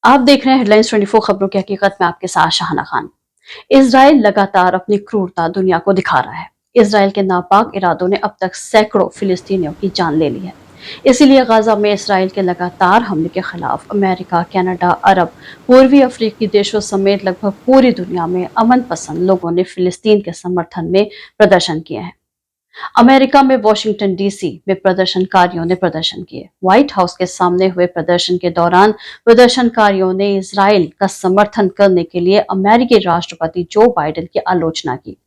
आप देख रहे हैं हेडलाइंस 24 खबरों की हकीकत में आपके साथ शाहना खान। इजराइल लगातार अपनी क्रूरता दुनिया को दिखा रहा है। इजराइल के नापाक इरादों ने अब तक सैकड़ों फिलिस्तीनियों की जान ले ली है। इसीलिए गाजा में इजराइल के लगातार हमले के खिलाफ अमेरिका, कनाडा, अरब, पूर्वी अफ्रीकी देशों समेत लगभग पूरी दुनिया में अमन पसंद लोगों ने फिलिस्तीन के समर्थन में प्रदर्शन किए हैं। अमेरिका में वॉशिंगटन डीसी में प्रदर्शनकारियों ने प्रदर्शन किए। व्हाइट हाउस के सामने हुए प्रदर्शन के दौरान प्रदर्शनकारियों ने इजराइल का समर्थन करने के लिए अमेरिकी राष्ट्रपति जो बाइडेन की आलोचना की।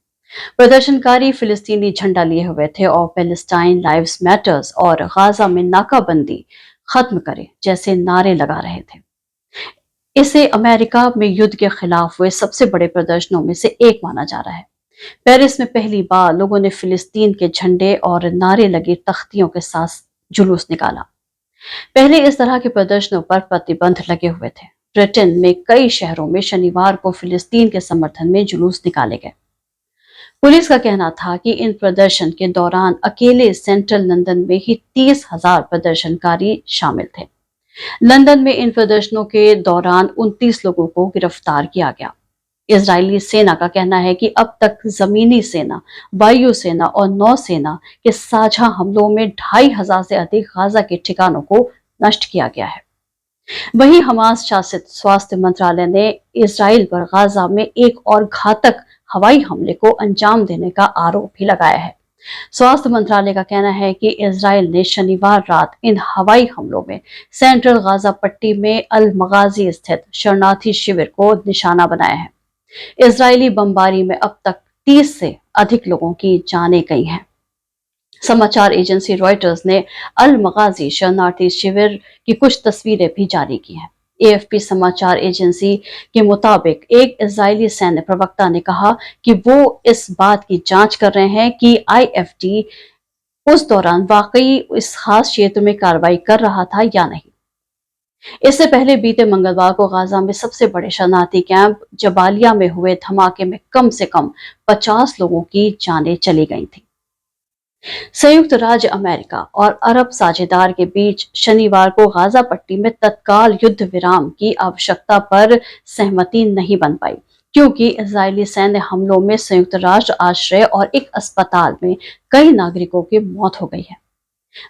प्रदर्शनकारी फिलिस्तीनी झंडा लिए हुए थे और पैलेस्टाइन लाइव्स मैटर्स और गाजा में नाकाबंदी खत्म करे जैसे नारे लगा रहे थे। इसे अमेरिका में युद्ध के खिलाफ हुए सबसे बड़े प्रदर्शनों में से एक माना जा रहा है। पेरिस में पहली बार लोगों ने फिलिस्तीन के झंडे और नारे लगी तख्तियों के साथ जुलूस निकाला। पहले इस तरह के प्रदर्शनों पर प्रतिबंध लगे हुए थे। ब्रिटेन में कई शहरों में शनिवार को फिलिस्तीन के समर्थन में जुलूस निकाले गए। पुलिस का कहना था कि इन प्रदर्शन के दौरान अकेले सेंट्रल लंदन में ही 30,000 प्रदर्शनकारी शामिल थे। लंदन में इन प्रदर्शनों के दौरान 29 लोगों को गिरफ्तार किया गया। इजरायली सेना का कहना है कि अब तक जमीनी सेना, वायु सेना और नौसेना के साझा हमलों में 2,500 से अधिक गाजा के ठिकानों को नष्ट किया गया है। वहीं हमास शासित स्वास्थ्य मंत्रालय ने इजराइल पर गाजा में एक और घातक हवाई हमले को अंजाम देने का आरोप भी लगाया है। स्वास्थ्य मंत्रालय का कहना है कि इजराइल ने शनिवार रात इन हवाई हमलों में सेंट्रल गाजा पट्टी में अल मगाजी स्थित शरणार्थी शिविर को निशाना बनाया है। इजरायली बमबारी में अब तक 30 से अधिक लोगों की जानें गई हैं। समाचार एजेंसी रॉयटर्स ने अल मगाजी शरणार्थी शिविर की कुछ तस्वीरें भी जारी की हैं। एएफपी समाचार एजेंसी के मुताबिक एक इजरायली सैन्य प्रवक्ता ने कहा कि वो इस बात की जांच कर रहे हैं कि आईएफटी उस दौरान वाकई इस खास क्षेत्र में कार्रवाई कर रहा था या नहीं। इससे पहले बीते मंगलवार को गाजा में सबसे बड़े शरणार्थी कैंप जबालिया में हुए धमाके में कम से कम 50 लोगों की जानें चली गई थी। संयुक्त राज्य अमेरिका और अरब साझेदार के बीच शनिवार को गाजा पट्टी में तत्काल युद्ध विराम की आवश्यकता पर सहमति नहीं बन पाई, क्योंकि इजरायली सैन्य हमलों में संयुक्त राष्ट्र आश्रय और एक अस्पताल में कई नागरिकों की मौत हो गई है।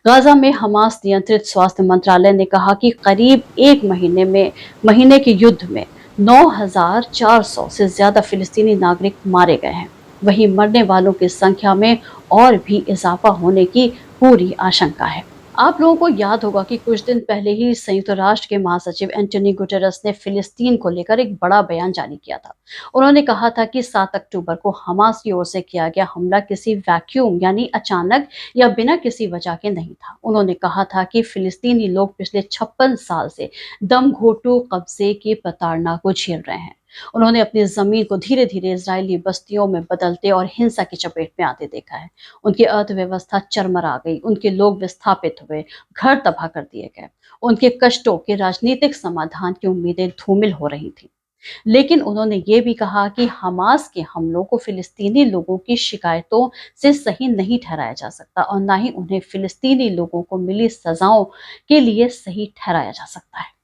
गाजा में हमास नियंत्रित स्वास्थ्य मंत्रालय ने कहा कि करीब एक महीने के युद्ध में 9,400 से ज्यादा फिलिस्तीनी नागरिक मारे गए हैं। वहीं मरने वालों की संख्या में और भी इजाफा होने की पूरी आशंका है। आप लोगों को याद होगा कि कुछ दिन पहले ही संयुक्त राष्ट्र के महासचिव एंटोनी गुटेरस ने फिलिस्तीन को लेकर एक बड़ा बयान जारी किया था। उन्होंने कहा था कि 7 अक्टूबर को हमास की ओर से किया गया हमला किसी वैक्यूम यानी अचानक या बिना किसी वजह के नहीं था। उन्होंने कहा था कि फिलिस्तीनी लोग पिछले 56 साल से दमघोटू कब्जे की प्रताड़ना को झेल रहे हैं। उन्होंने अपनी जमीन को धीरे धीरे इजरायली बस्तियों में बदलते और हिंसा की चपेट में आते देखा है। उनकी अर्थव्यवस्था चरमरा गई, उनके लोग विस्थापित हुए, घर तबाह कर दिए गए। उनके कष्टों के राजनीतिक समाधान की उम्मीदें धूमिल हो रही थी। लेकिन उन्होंने ये भी कहा कि हमास के हमलों को फिलिस्तीनी लोगों की शिकायतों से सही नहीं ठहराया जा सकता और न ही उन्हें फिलिस्तीनी लोगों को मिली सजाओं के लिए सही ठहराया जा सकता है।